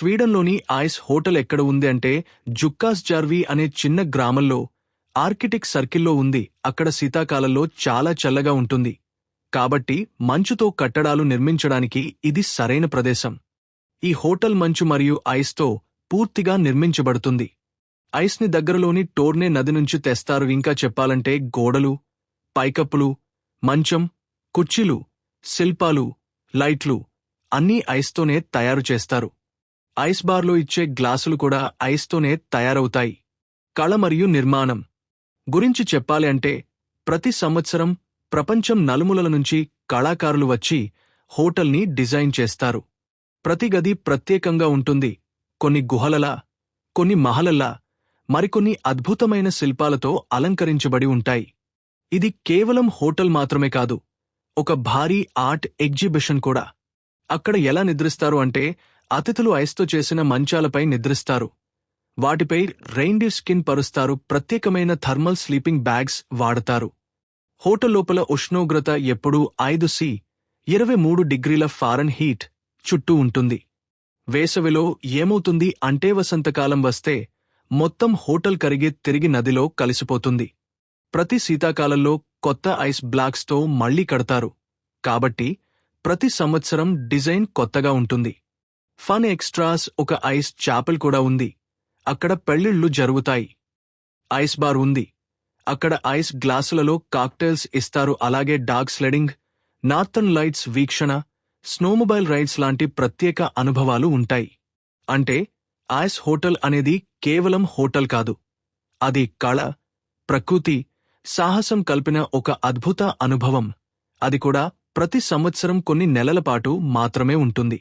స్వీడన్లోని ice hotel ఎక్కడ ఉంది అంటే జుక్కాస్ జార్వీ అనే చిన్న గ్రామంలో ఆర్కిటిక్ సర్కిల్లో ఉంది. అక్కడ శీతాకాలంలో చాలా చల్లగా ఉంటుంది. కాబట్టి మంచుతో కట్టడాలు నిర్మించడానికి ఇది సరైన ప్రదేశం. ఈ హోటల్ మంచు మరియు ఐస్తో పూర్తిగా నిర్మించబడుతుంది. ఐస్ని దగ్గరలోని టోర్నే నది నుంచి తెస్తారు. ఇంకా చెప్పాలంటే గోడలు, పైకప్పులు, మంచం, కుర్చీలు, శిల్పాలు, లైట్లు అన్నీ ఐస్తోనే తయారు చేస్తారు. ఐస్ బార్లో ఇచ్చే గ్లాసులు కూడా ఐస్తోనే తయారవుతాయి. కళ మరియు నిర్మాణం గురించి చెప్పాలి అంటే ప్రతి సంవత్సరం ప్రపంచం నలుమూలల నుంచి కళాకారులు వచ్చి హోటల్ని డిజైన్ చేస్తారు. ప్రతి గది ప్రత్యేకంగా ఉంటుంది. కొన్ని గుహలలా, కొన్ని మహలల్లా, మరికొన్ని అద్భుతమైన శిల్పాలతో అలంకరించబడి ఉంటాయి. ఇది కేవలం హోటల్ మాత్రమే కాదు, ఒక భారీ ఆర్ట్ ఎగ్జిబిషన్ కూడా. అక్కడ ఎలా నిద్రిస్తారు అంటే అతిథులు ఐస్తో చేసిన మంచాలపై నిద్రిస్తారు. వాటిపై రెయిన్డీర్ స్కిన్ పరుస్తారు. ప్రత్యేకమైన థర్మల్ స్లీపింగ్ బ్యాగ్స్ వాడతారు. హోటల్ లోపల ఉష్ణోగ్రత ఎప్పుడూ 5°C 23 డిగ్రీల ఫారెన్హీట్ చుట్టూ ఉంటుంది. వేసవిలో ఏమవుతుంది అంటే వసంతకాలం వస్తే మొత్తం హోటల్ కరిగి తిరిగి నదిలో కలిసిపోతుంది. ప్రతి శీతాకాలంలో కొత్త ఐస్ బ్లాక్స్తో మళ్లీ కడతారు. కాబట్టి ప్రతి సంవత్సరం డిజైన్ కొత్తగా ఉంటుంది. ఫన్ ఎక్స్ట్రాస్ ఒక ఐస్ చాపెల్ కూడా ఉంది. అక్కడ పెళ్లిళ్లు జరుగుతాయి. ఐస్ బార్ ఉంది. అక్కడ ఐస్ గ్లాసులలో కాక్టైల్స్ ఇస్తారు. అలాగే డాగ్ స్లెడింగ్, నార్థన్ లైట్స్ వీక్షణ, స్నోమొబైల్ రైడ్స్ లాంటి ప్రత్యేక అనుభవాలు ఉంటాయి. అంటే ఐస్ హోటల్ అనేది కేవలం హోటల్ కాదు, అది కళ, ప్రకృతి, సాహసం కలిపిన ఒక అద్భుత అనుభవం. అది కూడా ప్రతి సంవత్సరం కొన్ని నెలల పాటు మాత్రమే ఉంటుంది.